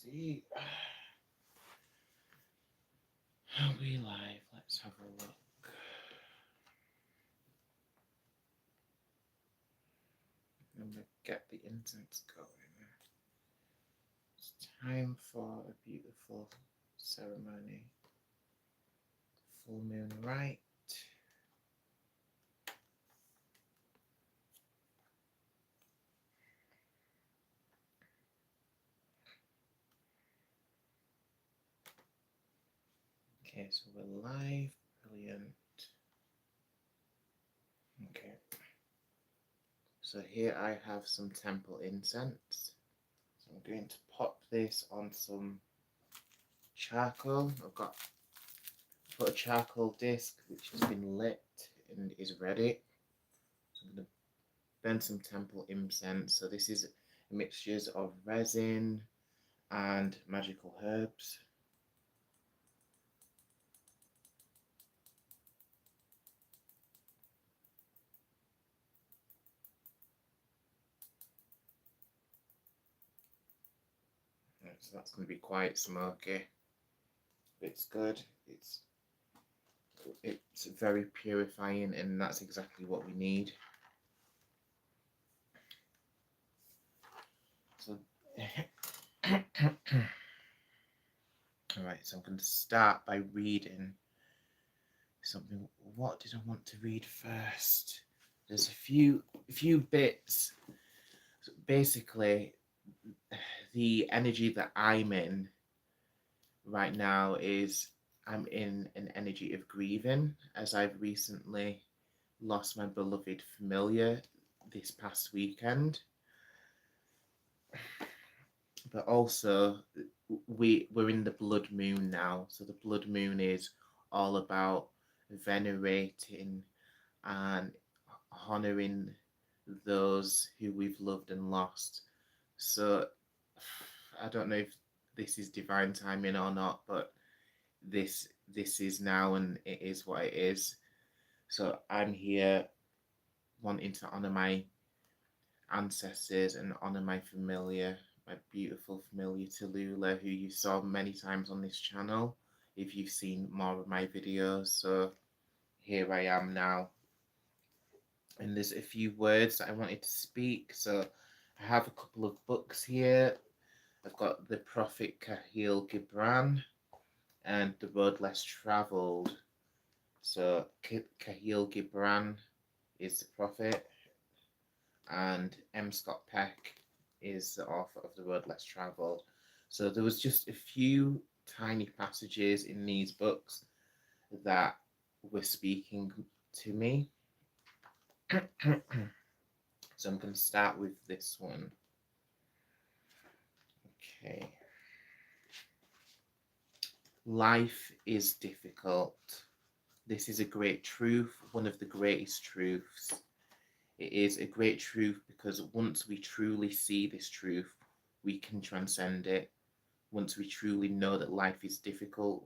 see. Are we live? Let's have a look. I'm gonna get the incense going. It's time for a beautiful ceremony. Full moon right. Okay, so we're live. Brilliant. Okay. So here I have some temple incense. So I'm going to pop this on some charcoal. I've got put a charcoal disc which has been lit and is ready. So I'm going to burn some temple incense. So this is mixtures of resin and magical herbs. So that's going to be quite smoky. It's good. It's very purifying, and that's exactly what we need. So, all right. So I'm going to start by reading something. What did I want to read first? There's a few bits. So basically, the energy that I'm in right now is I'm in an energy of grieving, as I've recently lost my beloved familiar this past weekend. But also, we're in the blood moon now, so the blood moon is all about venerating and honoring those who we've loved and lost. So I don't know if this is divine timing or not, but this is now, and it is what it is. So I'm here wanting to honor my ancestors and honor my familiar, my beautiful familiar Tallulah, who you saw many times on this channel if you've seen more of my videos. So here I am now. And there's a few words that I wanted to speak. So I have a couple of books here. I've got The Prophet Kahil Gibran and The Road Less Travelled. So Kahil Gibran is the prophet, and M. Scott Peck is the author of The Road Less Travelled. So there was just a few tiny passages in these books that were speaking to me. So I'm going to start with this one. Okay. Life is difficult. This is a great truth, one of the greatest truths. It is a great truth because once we truly see this truth, we can transcend it. Once we truly know that life is difficult,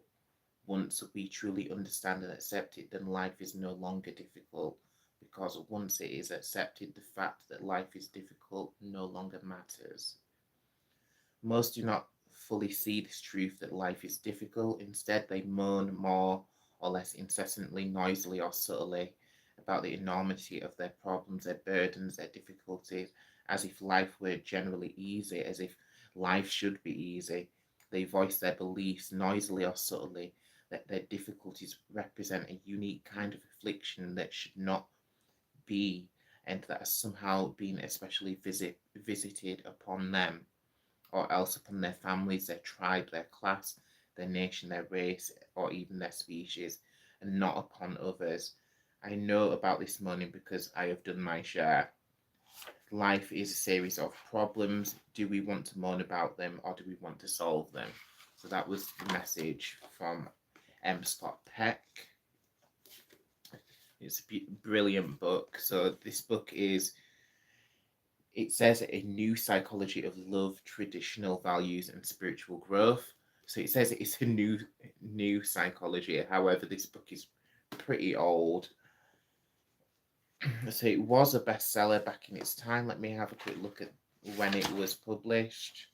once we truly understand and accept it, then life is no longer difficult, because once it is accepted, the fact that life is difficult no longer matters. Most do not fully see this truth that life is difficult. Instead, they moan more or less incessantly, noisily, or subtly about the enormity of their problems, their burdens, their difficulties, as if life were generally easy, as if life should be easy. They voice their beliefs noisily or subtly that their difficulties represent a unique kind of affliction that should not be, and that has somehow been especially visited upon them, or else upon their families, their tribe, their class, their nation, their race, or even their species, and not upon others. I know about this moaning because I have done my share. Life is a series of problems. Do we want to moan about them, or do we want to solve them? So that was the message from M. Scott Peck. It's a brilliant book. So this book is, it says a new psychology of love, traditional values, and spiritual growth. So it says it's a new psychology. However, this book is pretty old. So it was a bestseller back in its time. Let me have a quick look at when it was published.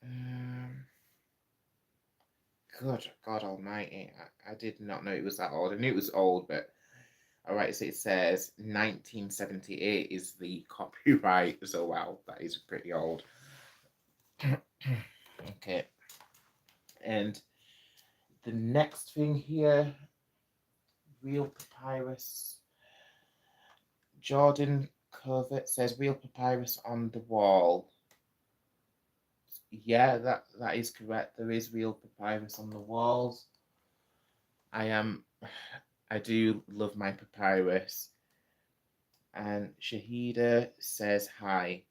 Um, God Almighty! I did not know it was that old. I knew it was old, but all right. So it says 1978 is the copyright. So wow, that is pretty old. Okay, and the next thing here, real papyrus. Jordan Covert says real papyrus on the wall. Yeah, that is correct. There is real papyrus on the walls. I do love my papyrus. And Shahida says hi.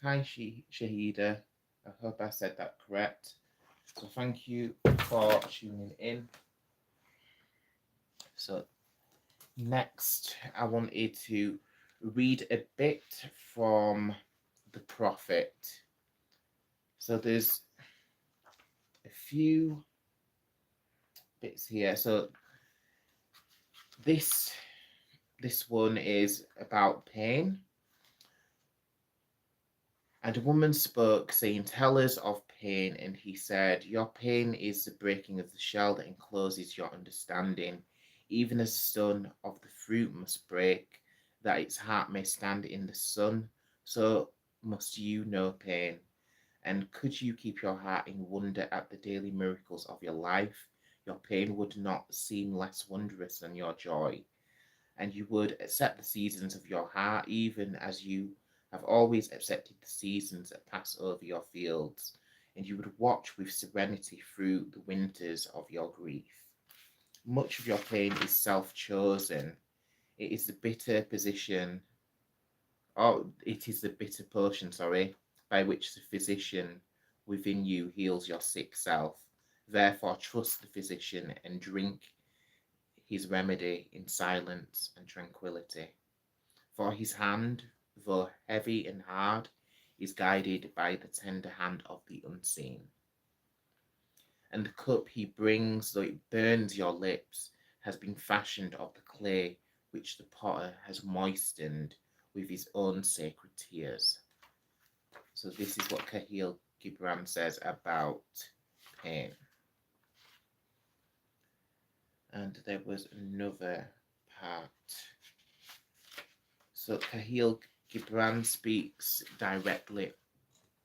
Hi, Shahida. I hope I said that correct. So thank you for tuning in. So next, I wanted to read a bit from the Prophet. So there's a few bits here. So this one is about pain. And a woman spoke, saying, "Tell us of pain." And he said, "Your pain is the breaking of the shell that encloses your understanding. Even as the stone of the fruit must break, that its heart may stand in the sun, so must you know pain. And could you keep your heart in wonder at the daily miracles of your life, your pain would not seem less wondrous than your joy. And you would accept the seasons of your heart, even as you have always accepted the seasons that pass over your fields, and you would watch with serenity through the winters of your grief. Much of your pain is self-chosen. It is the bitter position, or it is the bitter potion, by which the physician within you heals your sick self. Therefore, trust the physician and drink his remedy in silence and tranquility. For his hand, though heavy and hard, is guided by the tender hand of the unseen. And the cup he brings, though it burns your lips, has been fashioned of the clay which the potter has moistened with his own sacred tears. So this is what Kahil Gibran says about pain. And there was another part. So Kahil Gibran speaks directly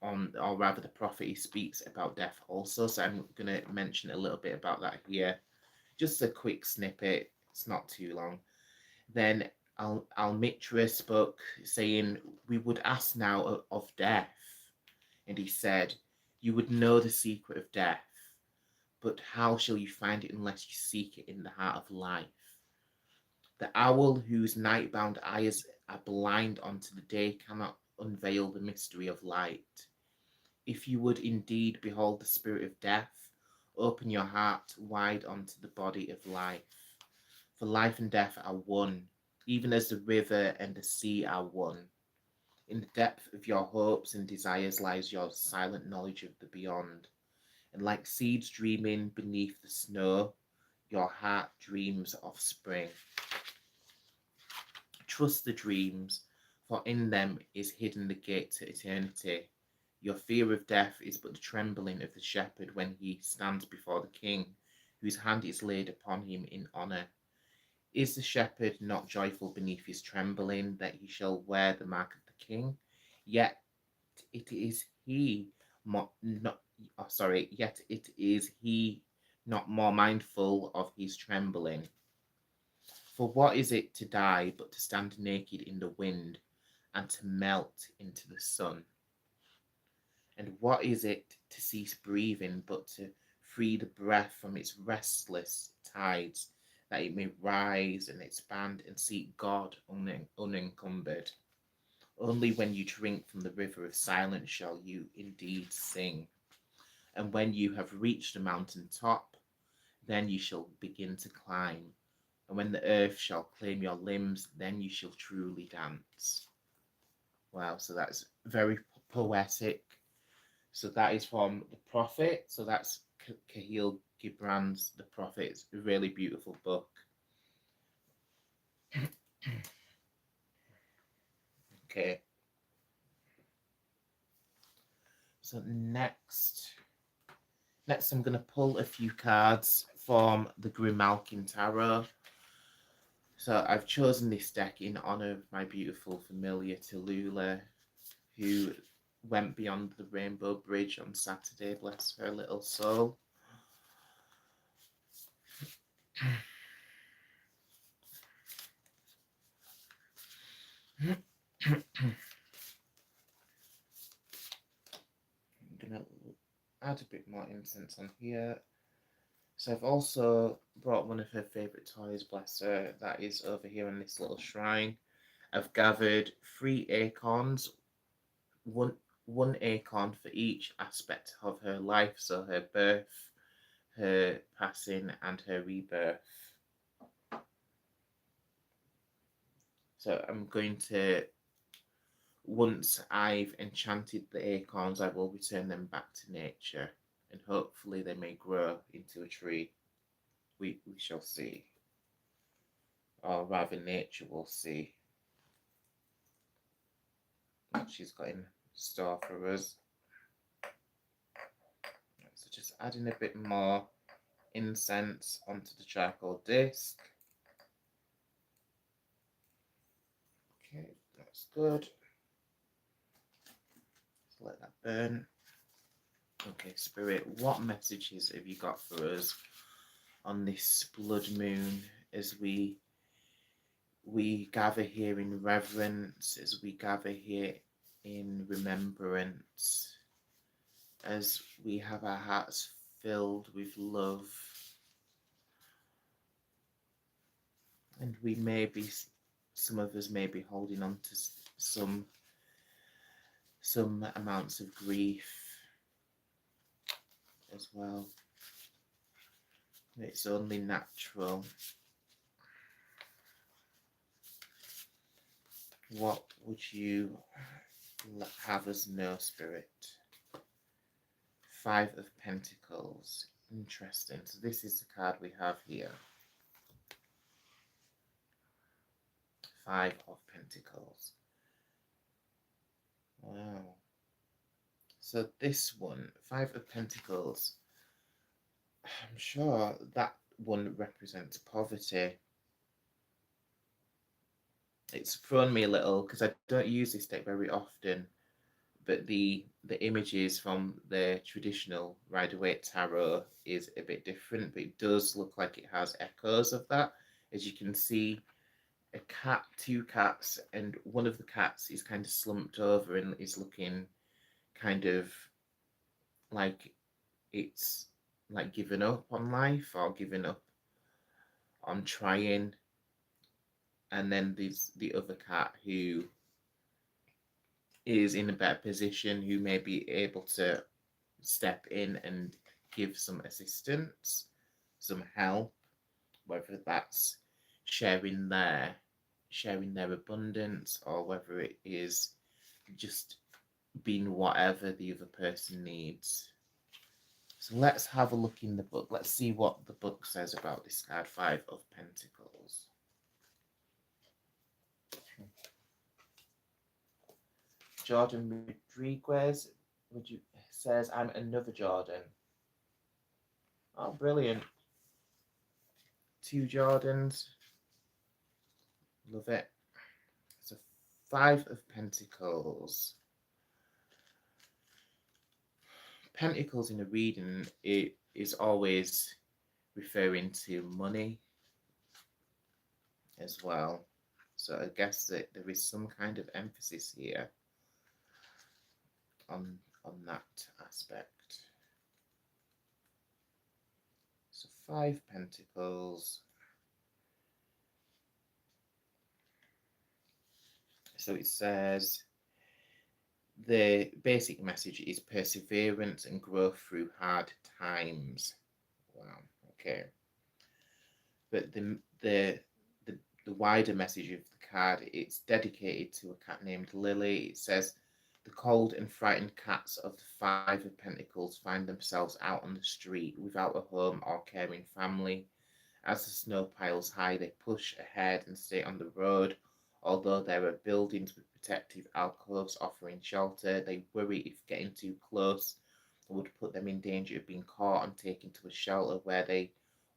on, or rather the prophet, he speaks about death also. So I'm going to mention a little bit about that here. Just a quick snippet. It's not too long. Then Al-Mitra spoke, saying, "We would ask now of death." And he said, "You would know the secret of death, but how shall you find it unless you seek it in the heart of life? The owl whose night-bound eyes are blind unto the day cannot unveil the mystery of light. If you would indeed behold the spirit of death, open your heart wide unto the body of life. For life and death are one, even as the river and the sea are one. In the depth of your hopes and desires lies your silent knowledge of the beyond. And like seeds dreaming beneath the snow, your heart dreams of spring. Trust the dreams, for in them is hidden the gate to eternity. Your fear of death is but the trembling of the shepherd when he stands before the king, whose hand is laid upon him in honour. Is the shepherd not joyful beneath his trembling that he shall wear the mark of the king? Yet it is he yet it is he not more mindful of his trembling. For what is it to die but to stand naked in the wind and to melt into the sun? And what is it to cease breathing but to free the breath from its restless tides, that it may rise and expand and seek God unencumbered? Only when you drink from the river of silence shall you indeed sing. And when you have reached the mountain top, then you shall begin to climb. And when the earth shall claim your limbs, then you shall truly dance. Wow, so that's very poetic. So that is from The Prophet. So that's Kahil Gibran's The Prophet. It's a really beautiful book. Okay. So next, Next, I'm going to pull a few cards from the Grimalkin Tarot. So I've chosen this deck in honour of my beautiful familiar Tallulah, who went beyond the Rainbow Bridge on Saturday, bless her little soul. I'm going to add a bit more incense on here. So I've also brought one of her favourite toys, bless her, that is over here in this little shrine. I've gathered 3 acorns, one acorn for each aspect of her life, so her birth, her passing, and her rebirth. So I'm going to, once I've enchanted the acorns, I will return them back to nature, and hopefully they may grow into a tree. We shall see. Or rather, nature will see what she's got in store for us. So just adding a bit more incense onto the charcoal disc. Okay, that's good. Just let that burn. Okay, Spirit, what messages have you got for us on this blood moon as we gather here in reverence, as we gather here in remembrance, as we have our hearts filled with love, and we may be, some of us may be holding on to some amounts of grief as well. It's only natural. What would you have us know, Spirit? 5 of Pentacles. Interesting. So this is the card we have here. 5 of Pentacles. Wow. So this one, 5 of Pentacles, I'm sure that one represents poverty. It's thrown me a little because I don't use this deck very often, but the images from the traditional Rider-Waite Tarot is a bit different, but it does look like it has echoes of that. As you can see, a cat, 2 cats, and one of the cats is kind of slumped over and is looking kind of like it's like given up on life or given up on trying. And then there's the other cat who is in a better position, who may be able to step in and give some assistance, some help, whether that's sharing their abundance, or whether it is just being whatever the other person needs. So let's have a look in the book. Let's see what the book says about this card, 5 of Pentacles. Jordan Rodriguez says, I'm another Jordan. Oh, brilliant. 2 Jordans. Love it. So 5 of Pentacles. Pentacles in a reading, it is always referring to money as well. So I guess that there is some kind of emphasis here on that aspect. So 5 Pentacles. So it says the basic message is perseverance and growth through hard times. Wow. Okay. But the wider message of the card, it's dedicated to a cat named Lily. It says, the cold and frightened cats of the 5 of Pentacles find themselves out on the street without a home or caring family. As the snow piles high, they push ahead and stay on the road. Although there are buildings with protective alcoves offering shelter, they worry if getting too close would put them in danger of being caught and taken to a shelter where they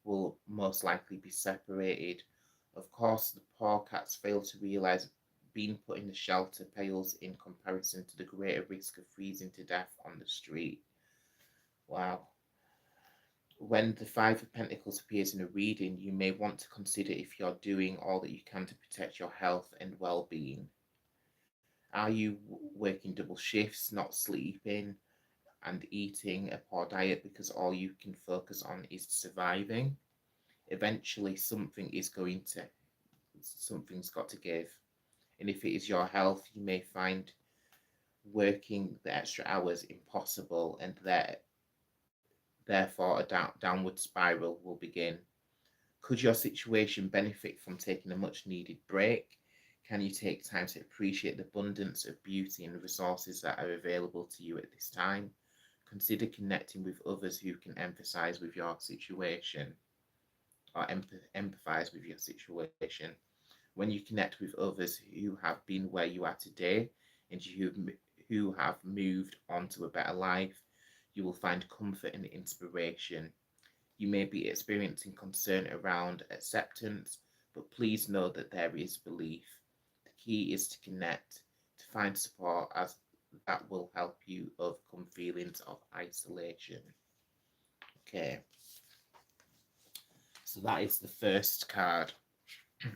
will most likely be separated. Of course, the poor cats fail to realise being put in the shelter pales in comparison to the greater risk of freezing to death on the street. Wow. When the Five of Pentacles appears in a reading, you may want to consider if you're doing all that you can to protect your health and well being. Are you working double shifts, not sleeping, and eating a poor diet because all you can focus on is surviving? Eventually, something's got to give. And if it is your health, you may find working the extra hours impossible, and therefore a downward spiral will begin. Could your situation benefit from taking a much needed break? Can you take time to appreciate the abundance of beauty and resources that are available to you at this time? Consider connecting with others who can empathize with your situation or empathize with your situation. When you connect with others who have been where you are today and who have moved on to a better life, you will find comfort and inspiration. You may be experiencing concern around acceptance, but please know that there is belief. The key is to connect, to find support, as that will help you overcome feelings of isolation. Okay, so that is the first card, the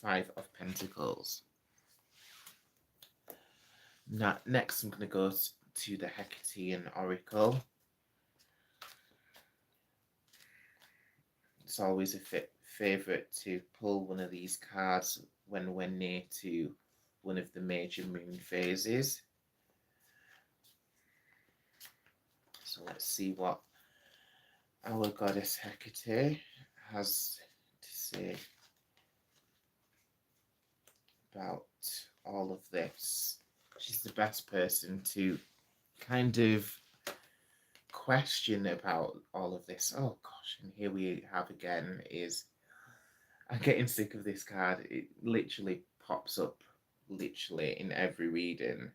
Five of Pentacles. Now, next, I'm going to go to the Hecatean Oracle. It's always a favourite to pull one of these cards when we're near to one of the major moon phases. So let's see what our goddess Hecate has to say about all of this. She's the best person to kind of question about all of this. Oh gosh, and here we have again is I'm getting sick of this card. It literally pops up literally in every reading.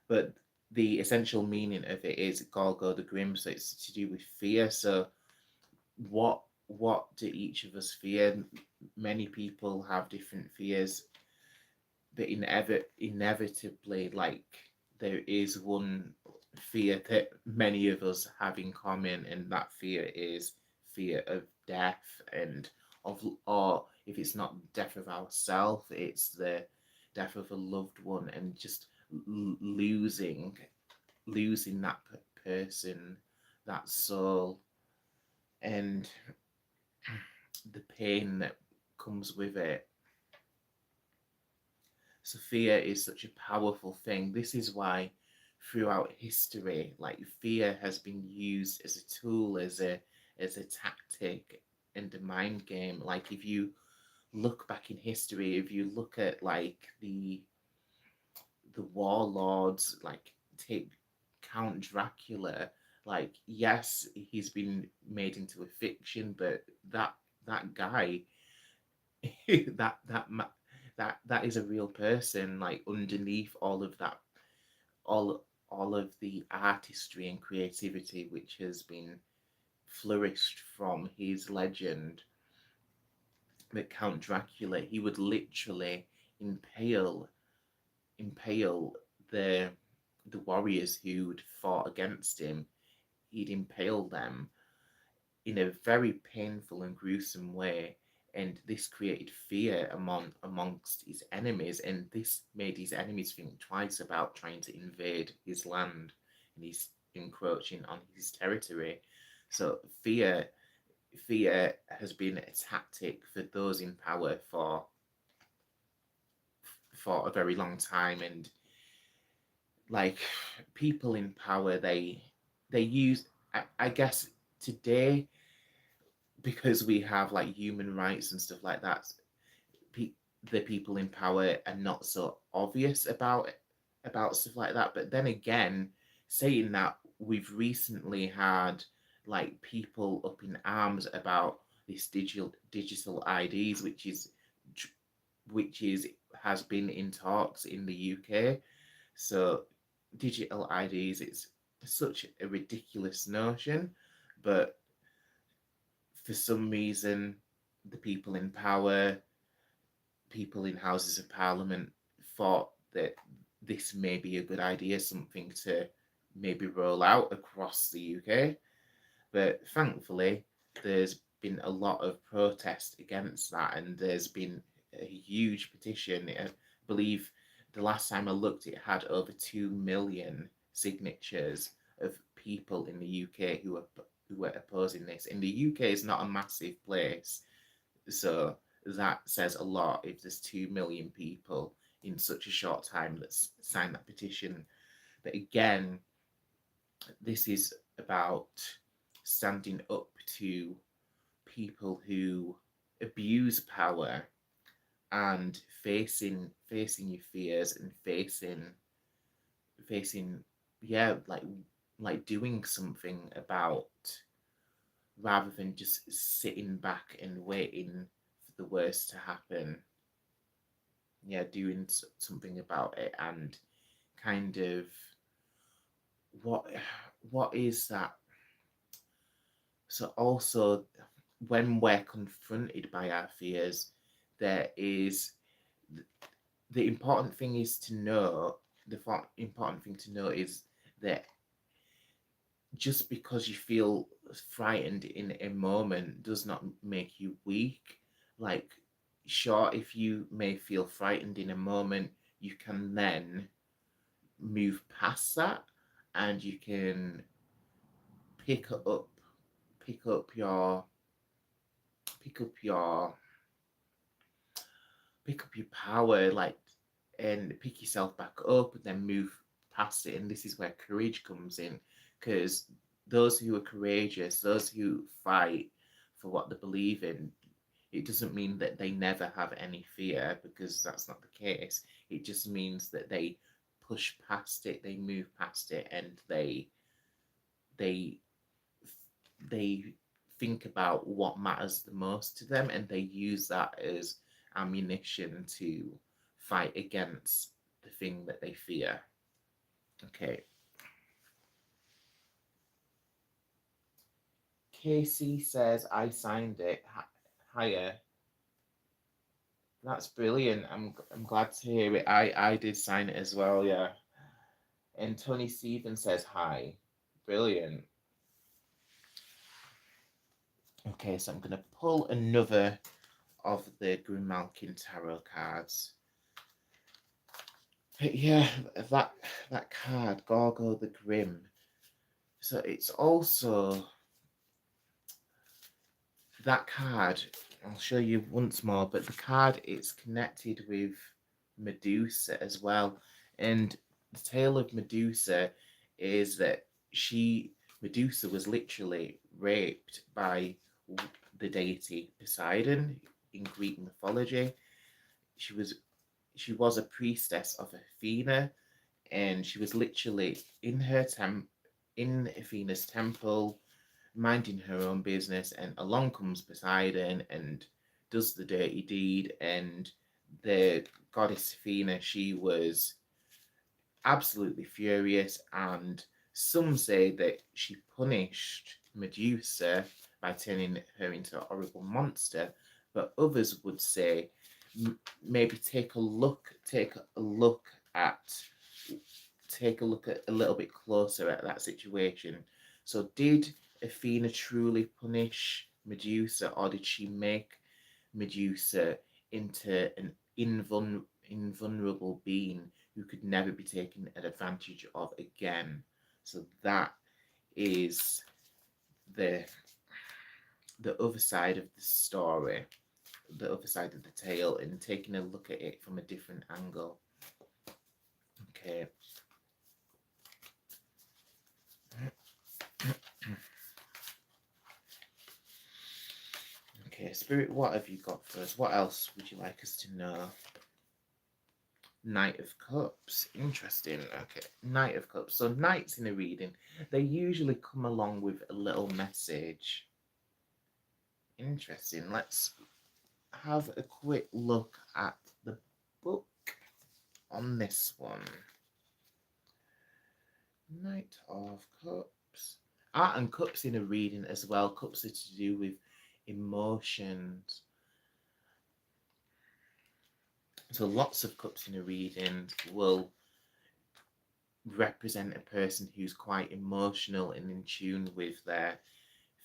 But the essential meaning of it is Gorgo the Grim, so it's to do with fear. So what do each of us fear? Many people have different fears, but inevitably, like, there is one fear that many of us have in common, and that fear is fear of death, and of, or if it's not death of ourselves, it's the death of a loved one, and just losing that person, that soul, and the pain that comes with it. So fear is such a powerful thing. This is why throughout history, like, fear has been used as a tool, as a tactic and a mind game. Like, if you look back in history, if you look at like the warlords, like take Count Dracula, like, yes, he's been made into a fiction, but that guy, that that that is a real person, like, underneath all of that, all of the artistry and creativity which has been flourished from his legend. That Count Dracula, he would literally impale impale the the warriors who'd fought against him. He'd impale them in a very painful and gruesome way, and this created fear amongst his enemies, and this made his enemies think twice about trying to invade his land, and he's encroaching on his territory. So fear has been a tactic for those in power for a very long time, and like, people in power, they use, I guess today, because we have like human rights and stuff like that, pe- the people in power are not so obvious about stuff like that. But then again, saying that, we've recently had like people up in arms about this digital IDs, which is has been in talks in the UK. So digital IDs, such a ridiculous notion, but for some reason, the people in power, people in Houses of Parliament, thought that this may be a good idea, something to maybe roll out across the UK. But thankfully, there's been a lot of protest against that, and there's been a huge petition. I believe the last time I looked, it had over 2 million signatures of people in the UK who were opposing this. And the UK is not a massive place, so that says a lot if there's 2 million people in such a short time that signed that petition. But again, this is about standing up to people who abuse power and facing your fears and facing yeah like doing something about, rather than just sitting back and waiting for the worst to happen. Yeah, doing something about it. And kind of what what is that? So also, when we're confronted by our fears, there is the important thing is to know the important thing to know is that just because you feel frightened in a moment does not make you weak. Like, sure, if you may feel frightened in a moment, you can then move past that, and you can pick up pick up your pick up your pick up your power, like, and pick yourself back up and then move past it. And this is where courage comes in, because those who are courageous, those who fight for what they believe in, it doesn't mean that they never have any fear, because that's not the case. It just means that they push past it, they move past it, and they they think about what matters the most to them, and they use that as ammunition to fight against the thing that they fear. Okay. Casey says, I signed it. Higher. That's brilliant. I'm glad to hear it. I did sign it as well, yeah. And Tony Stevens says hi. Brilliant. Okay, so I'm gonna pull another of the Grimalkin tarot cards. But yeah, that card, Gorgo the Grim. So it's also that card. I'll show you once more, but the card it's connected with Medusa as well. And the tale of Medusa is that Medusa was literally raped by the deity Poseidon in Greek mythology. She was she was a priestess of Athena, and she was literally in Athena's temple, minding her own business, and along comes Poseidon and does the dirty deed. And the goddess Athena, she was absolutely furious, and some say that she punished Medusa by turning her into a horrible monster, but others would say maybe at take a look at a little bit closer at that situation. So did Athena truly punish Medusa, or did she make Medusa into an invulnerable being who could never be taken advantage of again? So that is the the other side of the story, the other side of the tale, and taking a look at it from a different angle. Okay. Okay, Spirit, what have you got for us? What else would you like us to know? Knight of Cups. Interesting. Okay, Knight of Cups. So knights in a reading, they usually come along with a little message. Interesting. Let's have a quick look at the book on this one. Knight of Cups. Ah, and cups in a reading as well. Cups are to do with emotions. So lots of cups in a reading will represent a person who's quite emotional and in tune with their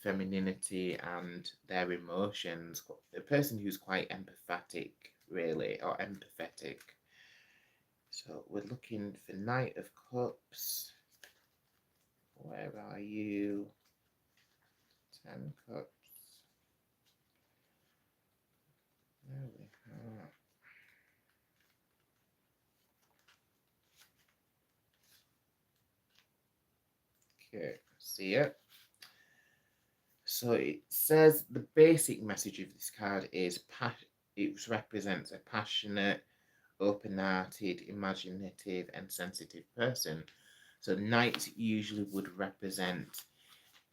femininity and their emotions. A person who's quite empathetic, really, or empathetic. So we're looking for Knight of Cups. Where are you? 10 Cups. There we are. Okay, see it. So it says the basic message of this card is it represents a passionate, open-hearted, imaginative, and sensitive person. So knight usually would represent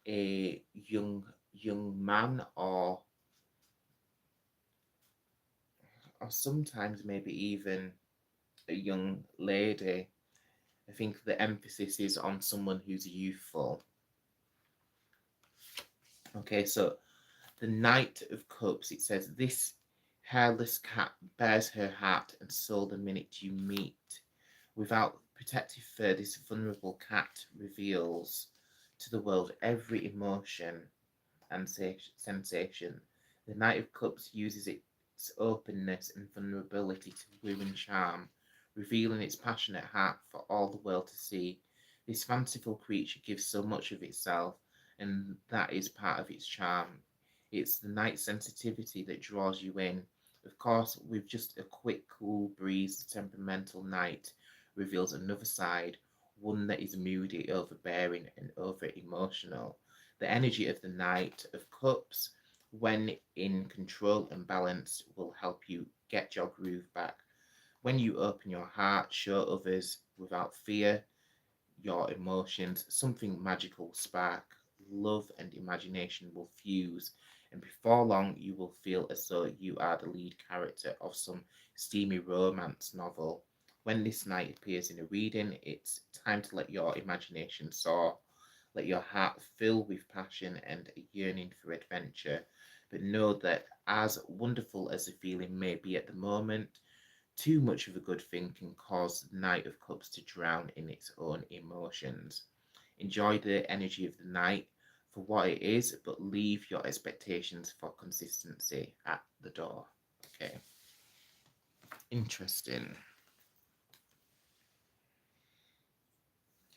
a young man, or sometimes maybe even a young lady. I think the emphasis is on someone who's youthful. Okay, so the Knight of Cups, it says, this hairless cat bears her heart and soul the minute you meet. Without protective fur, this vulnerable cat reveals to the world every emotion and sensation. The Knight of Cups uses its openness and vulnerability to woo and charm, revealing its passionate heart for all the world to see. This fanciful creature gives so much of itself, and that is part of its charm. It's the knight's sensitivity that draws you in. Of course, with just a quick, cool breeze, the temperamental knight reveals another side, one that is moody, overbearing, and over emotional. The energy of the Knight of Cups, when in control and balance, will help you get your groove back. When you open your heart, show others without fear your emotions, something magical will spark. Love and imagination will fuse, and before long, you will feel as though you are the lead character of some steamy romance novel. When this knight appears in a reading, it's time to let your imagination soar. Let your heart fill with passion and a yearning for adventure. But know that, as wonderful as the feeling may be at the moment, too much of a good thing can cause the Knight of Cups to drown in its own emotions. Enjoy the energy of the night for what it is, but leave your expectations for consistency at the door. Okay. Interesting.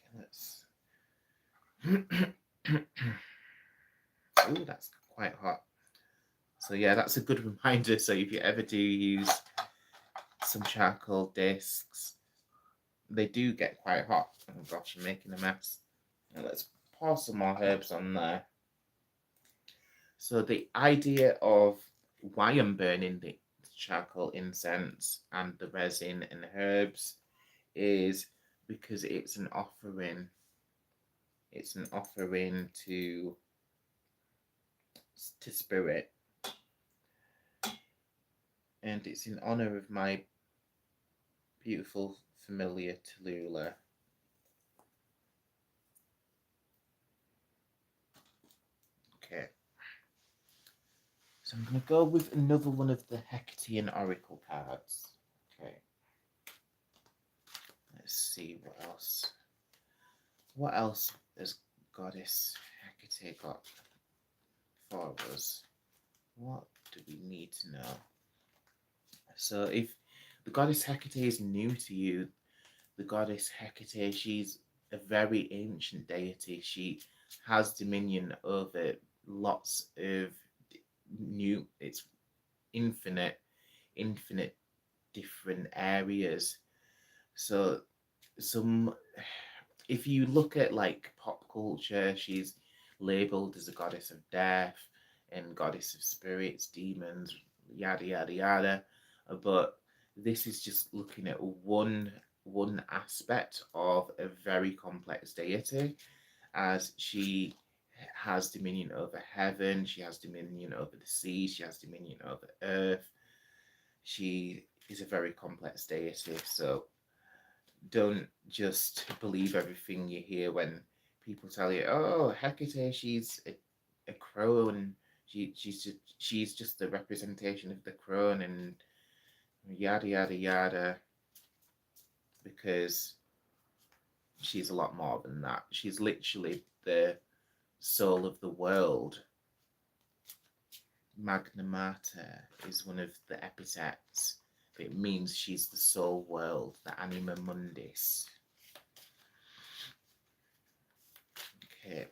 Okay, let's. Ooh, that's quite hot. So yeah, that's a good reminder. So if you ever do use some charcoal discs, they do get quite hot. Oh gosh, I'm making a mess. Now let's pour some more herbs on there. So the idea of why I'm burning the charcoal incense and the resin and herbs is because it's an offering. It's an offering to spirit, and it's in honor of my beautiful familiar Tallulah. Okay, so I'm going to go with another one of the Hecatean Oracle cards. Okay, let's see what else. What else has Goddess Hecate got for us? What do we need to know? So, if the Goddess Hecate is new to you, the Goddess Hecate, she's a very ancient deity. She has dominion over lots of it's infinite different areas. So some if you look at like pop culture, she's labeled as a goddess of death and goddess of spirits, demons, yada yada yada. But this is just looking at one aspect of a very complex deity, as she has dominion over heaven, she has dominion over the sea, she has dominion over earth. She is a very complex deity. So don't just believe everything you hear when people tell you, "Oh, Hecate, she's a crone. She's just the representation of the crone," and yada yada yada. Because she's a lot more than that. She's literally the soul of the world. Magna Mater is one of the epithets. It means she's the soul world, the anima mundis. Okay.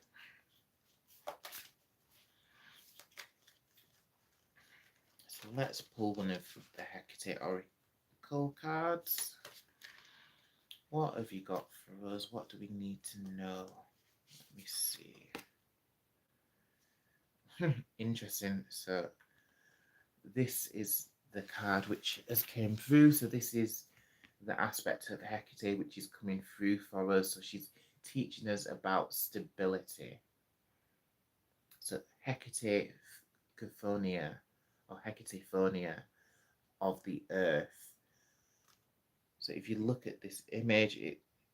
So let's pull one of the Hecate Oracle cards. What have you got for us? What do we need to know? Let me see. Interesting. So this is the card which has came through. So this is the aspect of Hecate which is coming through for us. So she's teaching us about stability. So Hecate Cathonia or Hecatephonia of the earth. So if you look at this image,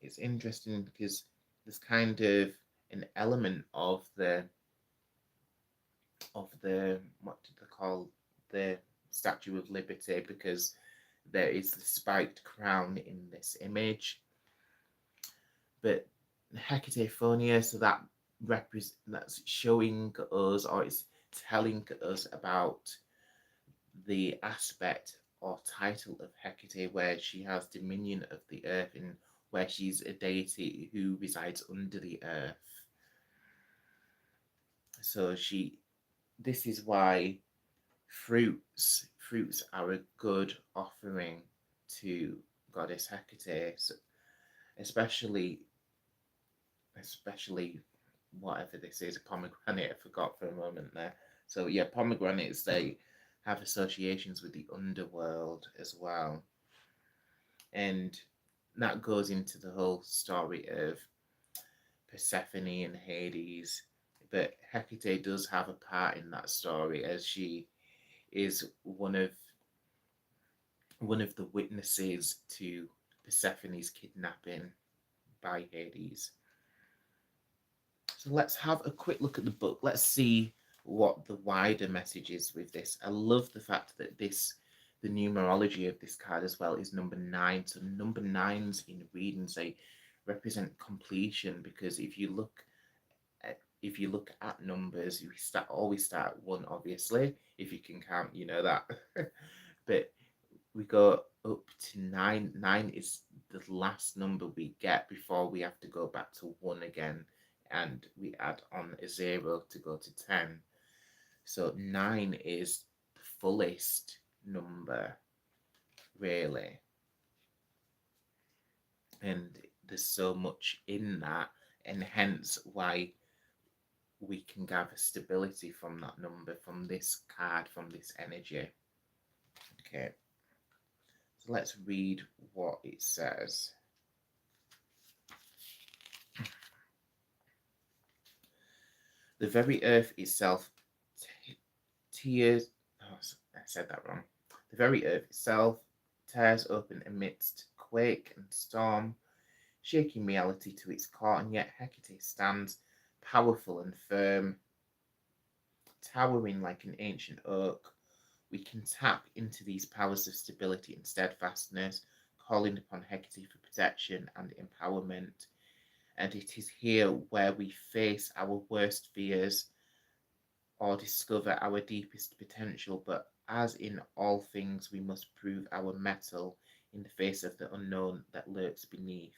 it's interesting because there's kind of an element of the what did they call the Statue of Liberty, because there is the spiked crown in this image. But Hecatephonia, so that's showing us, or it's telling us about the aspect or title of Hecate, where she has dominion of the earth and where she's a deity who resides under the earth. So this is why fruits are a good offering to goddess Hecate, so especially whatever this is, a pomegranate. I forgot for a moment there. So yeah, pomegranates, they have associations with the underworld as well, and that goes into the whole story of Persephone and Hades. But Hecate does have a part in that story, as she is one of the witnesses to Persephone's kidnapping by Hades. So let's have a quick look at the book. Let's see what the wider message is with this. I love the fact that the numerology of this card as well is number 9. So number 9s in readings, they represent completion, because if you look at numbers, you always start at 1, obviously. If you can count, you know that. But we go up to 9. 9 is the last number we get before we have to go back to 1 again, and we add on a 0 to go to 10. So 9 is the fullest number, really. And there's so much in that, and hence why we can gather stability from that number, from this card, from this energy. Okay. So let's read what it says. The very earth itself tears. Oh, I said that wrong. The very earth itself tears open amidst quake and storm, shaking reality to its core, and yet Hecate stands powerful and firm, towering like an ancient oak. We can tap into these powers of stability and steadfastness, calling upon Hecate for protection and empowerment. And it is here where we face our worst fears or discover our deepest potential. But as in all things, we must prove our mettle in the face of the unknown that lurks beneath.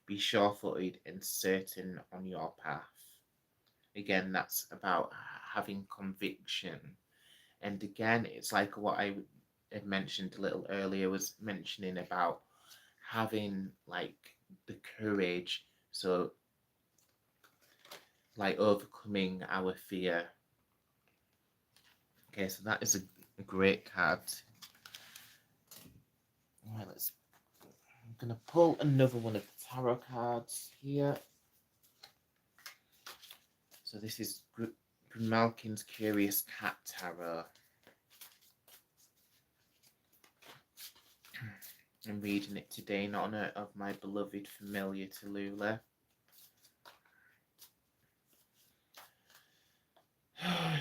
Be sure-footed and certain on your path. Again, that's about having conviction. And again, it's like what I had mentioned a little earlier, was mentioning about having like the courage. So like overcoming our fear. Okay, so that is a great card. All right, I'm gonna pull another one of the tarot cards here. So this is Grimalkin's Curious Cat Tarot. I'm reading it today in honour of my beloved familiar Tallulah,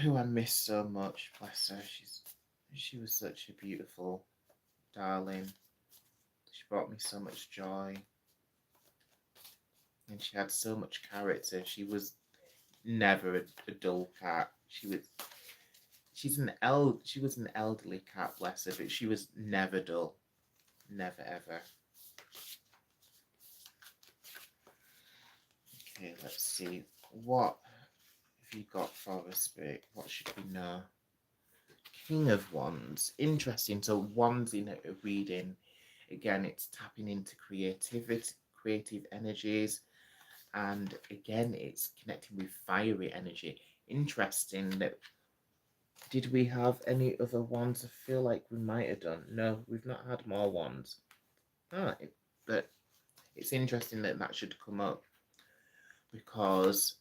who I miss so much. Bless her. She was such a beautiful darling. She brought me so much joy, and she had so much character. She was never a dull cat. She was an elderly cat, bless her, but she was never dull. Never ever. Okay, let's see. What have you got for us, Spirit? What should we know? King of Wands. Interesting. So wands in a reading. Again, it's tapping into creativity, creative energies. And again, it's connecting with fiery energy. Interesting that did we have any other wands? I feel like we might have done. No, we've not had more wands. But it's interesting that that should come up because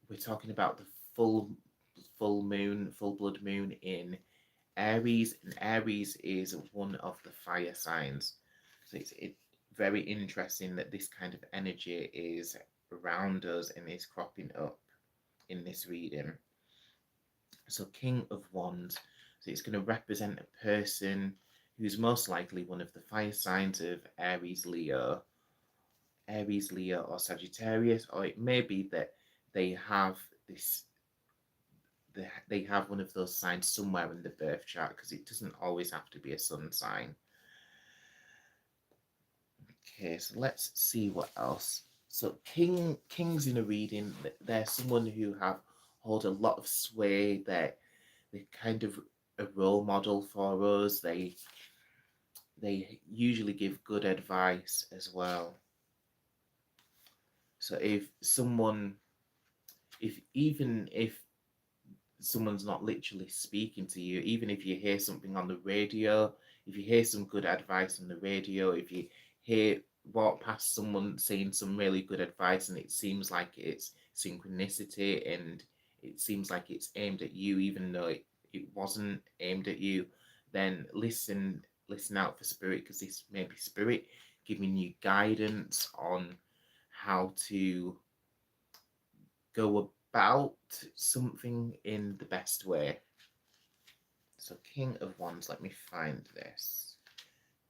we're talking about the full moon, full blood moon in Aries, and Aries is one of the fire signs. So it's very interesting that this kind of energy is around us and is cropping up in this reading. So King of Wands, so it's going to represent a person who's most likely one of the fire signs of Aries, Leo, or Sagittarius, or it may be that they have this they have one of those signs somewhere in the birth chart, because it doesn't always have to be a sun sign. Okay, so let's see what else. So kings in a reading, they're someone who hold a lot of sway. They're kind of a role model for us. They usually give good advice as well. So even if someone's not literally speaking to you, even if you hear something on the radio, if you hear some good advice on the radio, if you walk past someone saying some really good advice and it seems like it's synchronicity and it seems like it's aimed at you, even though it wasn't aimed at you, then listen out for spirit, because this may be spirit giving you guidance on how to go about something in the best way. So King of Wands, let me find this.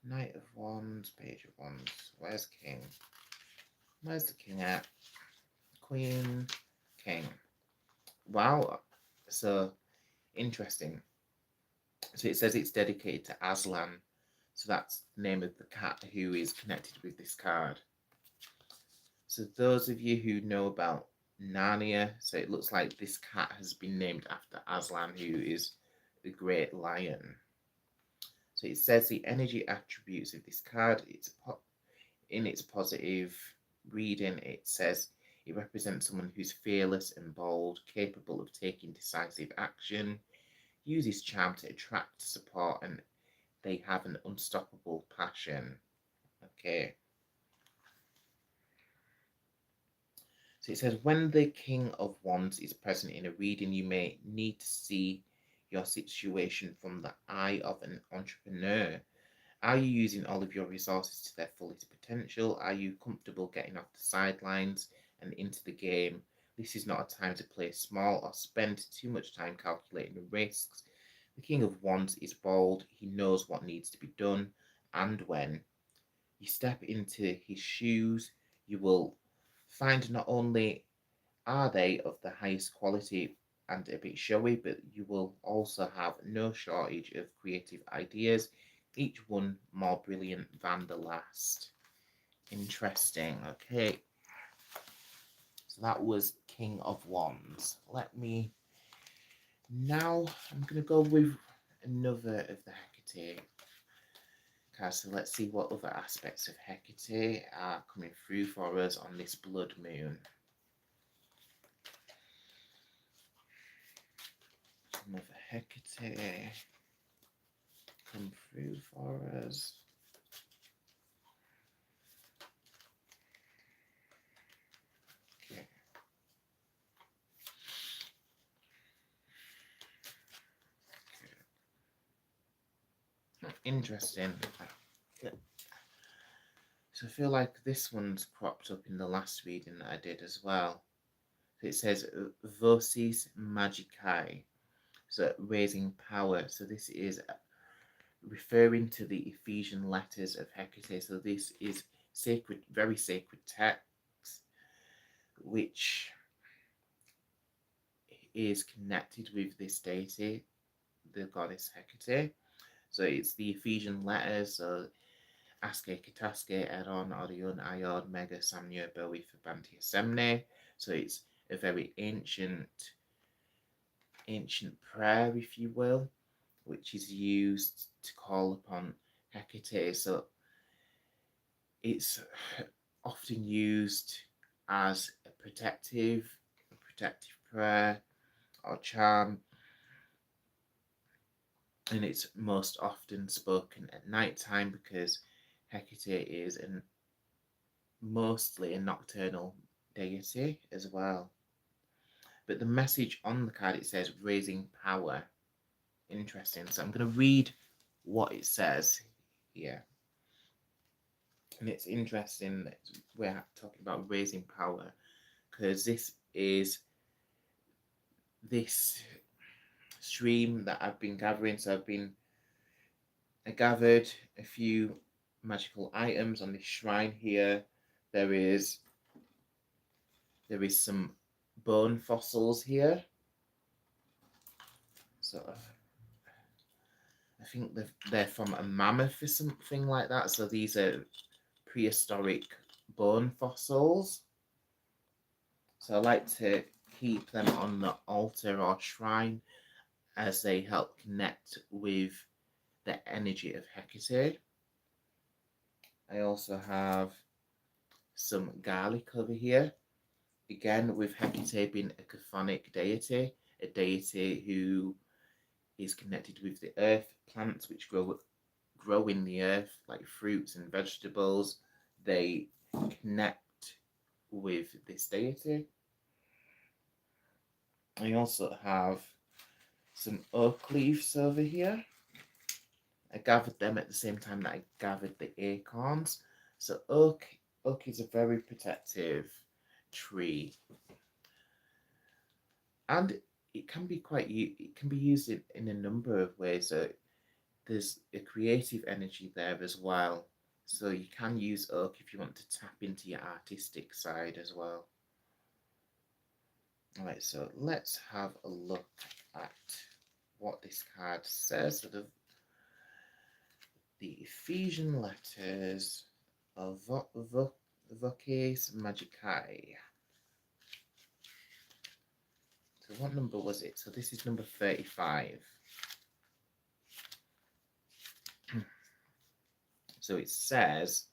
Knight of Wands, Page of Wands. Where's King? Where's the King at? Queen, King. Wow. So interesting. So it says it's dedicated to Aslan. So that's the name of the cat who is connected with this card. So those of you who know about Narnia, so it looks like this cat has been named after Aslan, who is the great lion. So it says the energy attributes of this card, in its positive reading, it says it represents someone who's fearless and bold, capable of taking decisive action, uses charm to attract support, and they have an unstoppable passion. Okay. So it says, when the King of Wands is present in a reading, you may need to see your situation from the eye of an entrepreneur. Are you using all of your resources to their fullest potential? Are you comfortable getting off the sidelines and into the game? This is not a time to play small or spend too much time calculating the risks. The King of Wands is bold. He knows what needs to be done and when. You step into his shoes, you will find not only are they of the highest quality and a bit showy, but you will also have no shortage of creative ideas, each one more brilliant than the last. Interesting. Okay, so that was King of Wands. I'm going to go with another of the Hecate. Okay, so let's see what other aspects of Hecate are coming through for us on this blood moon. Another Hecate come through for us. Okay. Interesting. So I feel like this one's cropped up in the last reading that I did as well. So it says Vocis Magicae, so raising power. So this is referring to the Ephesian letters of Hecate. So this is sacred, very sacred text, which is connected with this deity, the goddess Hecate. So it's the Ephesian letters, so Aske, Kataske, Eron, Orion, Iod, Mega, Samnua, Bowie, Fabantia, Semne. So it's a very ancient prayer, if you will, which is used to call upon Hecate. So it's often used as a protective prayer or charm, and it's most often spoken at night time because Hecate is mostly a nocturnal deity as well. But the message on the card, it says raising power. Interesting. So I'm going to read what it says here. And it's interesting that we're talking about raising power because this is this stream that I've been gathering. So I gathered a few magical items on this shrine here. There is some bone fossils here. So I think they're from a mammoth or something like that. So these are prehistoric bone fossils. So I like to keep them on the altar or shrine as they help connect with the energy of Hecate. I also have some garlic over here. Again, with Hecate being a chthonic deity, a deity who is connected with the earth, plants which grow in the earth, like fruits and vegetables, they connect with this deity. I also have some oak leaves over here. I gathered them at the same time that I gathered the acorns. So oak is a very protective tree, and it can be used in a number of ways. So there's a creative energy there as well. So you can use oak if you want to tap into your artistic side as well. All right, so let's have a look at what this card says. So the Ephesian letters of Voces Magicae. So what number was it? So this is number 35. So it says,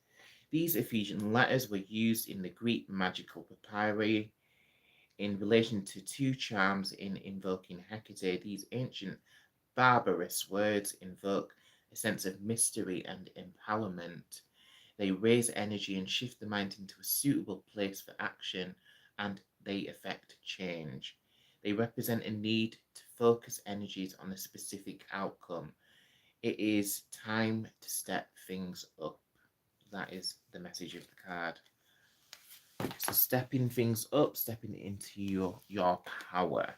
these Ephesian letters were used in the Greek magical papyri in relation to two charms in invoking Hecate. These ancient barbarous words invoke a sense of mystery and empowerment. They raise energy and shift the mind into a suitable place for action, and they affect change. They represent a need to focus energies on a specific outcome. It is time to step things up. That is the message of the card. So stepping things up, stepping into your power.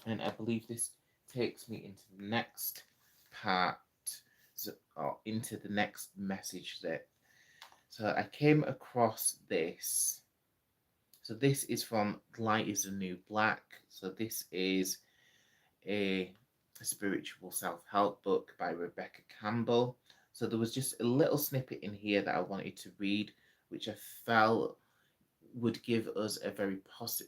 And I believe this takes me into the next part, or into the next message that. So I came across this. So this is from Light is the New Black. So this is a spiritual self-help book by Rebecca Campbell. So there was just a little snippet in here that I wanted to read, which I felt would give us a very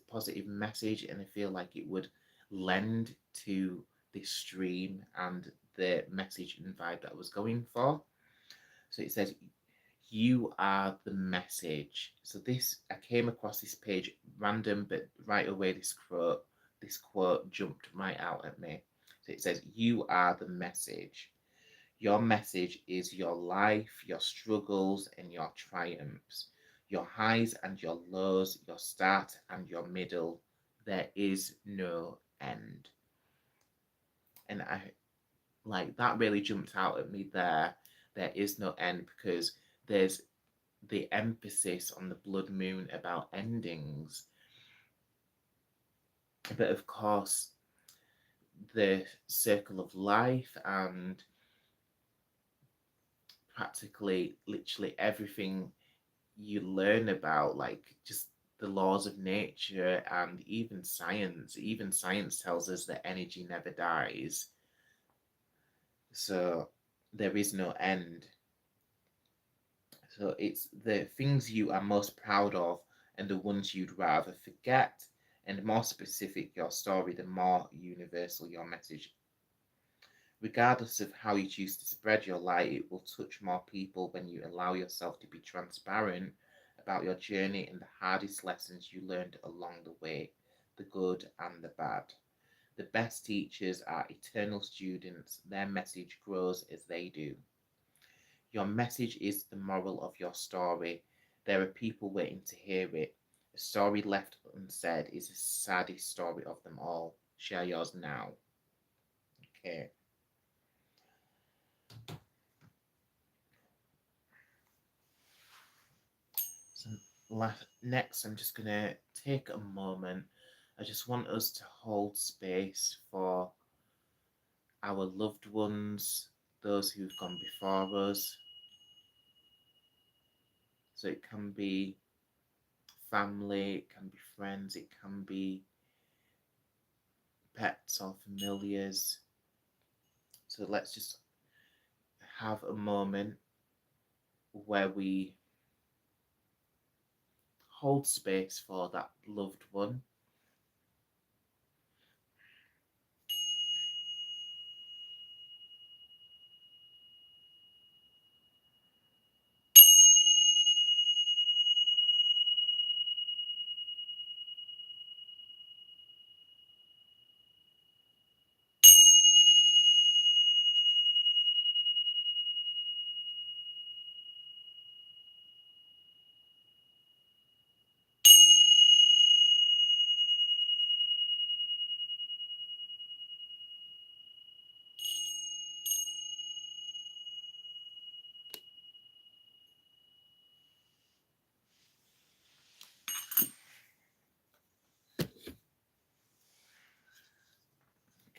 positive message, and I feel like it would lend to this stream and the message and vibe that I was going for. So it says, you are the message. So this, I came across this page random, but right away this quote jumped right out at me. So it says, you are the message. Your message is your life, your struggles, and your triumphs, your highs and your lows, your start and your middle. There is no end. And I like that really jumped out at me there. There is no end, because there's the emphasis on the blood moon about endings. But of course, the circle of life and practically literally everything you learn about, like just the laws of nature and even science tells us that energy never dies, so there is no end. So it's the things you are most proud of and the ones you'd rather forget, and the more specific your story, the more universal your message. Regardless of how you choose to spread your light, it will touch more people when you allow yourself to be transparent about your journey and the hardest lessons you learned along the way, the good and the bad. The best teachers are eternal students. Their message grows as they do. Your message is the moral of your story. There are people waiting to hear it. A story left unsaid is the saddest story of them all. Share yours now. Okay. So next, I'm just going to take a moment. I just want us to hold space for our loved ones, those who've gone before us. So it can be family, it can be friends, it can be pets or familiars. So let's just have a moment where we hold space for that loved one.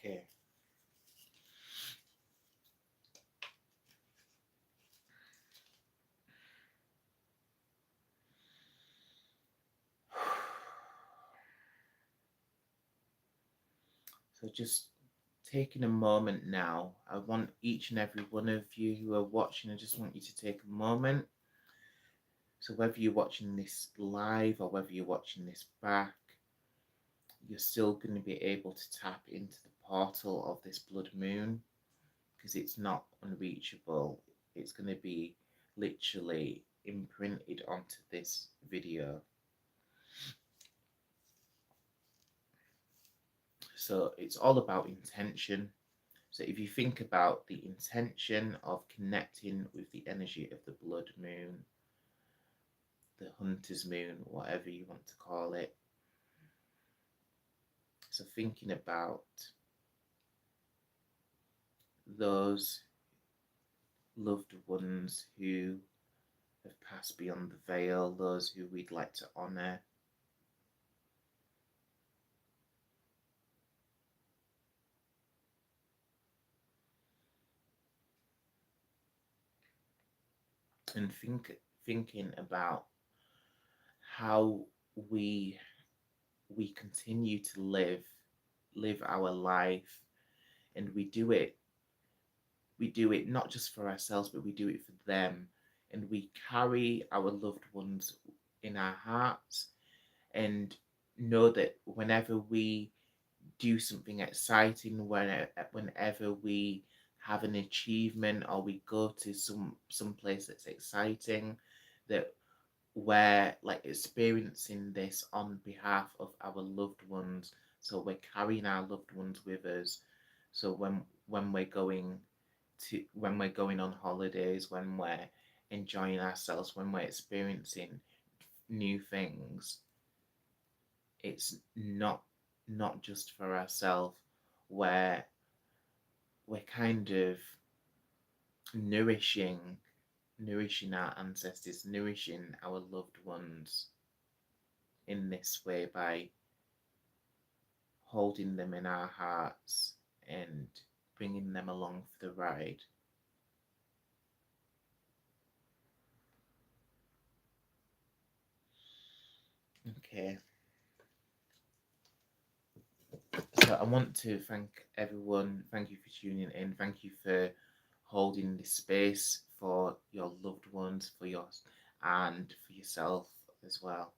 Okay. So just taking a moment now, I want each and every one of you who are watching, I just want you to take a moment. So whether you're watching this live or whether you're watching this back, you're still going to be able to tap into the portal of this blood moon, because it's not unreachable. It's going to be literally imprinted onto this video. So it's all about intention. So if you think about the intention of connecting with the energy of the blood moon, the hunter's moon, whatever you want to call it. So thinking about those loved ones who have passed beyond the veil, those who we'd like to honour. And thinking about how we continue to live our life, and we do it not just for ourselves, but we do it for them, and we carry our loved ones in our hearts, and know that whenever we do something exciting, whenever we have an achievement or we go to some place that's exciting, that we're like experiencing this on behalf of our loved ones. So we're carrying our loved ones with us. So when we're going on holidays, when we're enjoying ourselves, when we're experiencing new things, it's not just for ourselves. We're kind of nourishing nourishing our ancestors, nourishing our loved ones in this way by holding them in our hearts and bringing them along for the ride. Okay. So I want to thank everyone. Thank you for tuning in. Thank you for holding this space for your loved ones, for yours, and for yourself as well.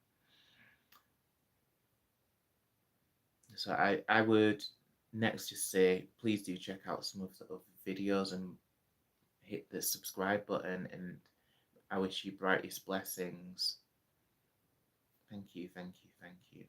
So I would next just say, please do check out some of the other videos and hit the subscribe button, and I wish you brightest blessings. Thank you, thank you, thank you.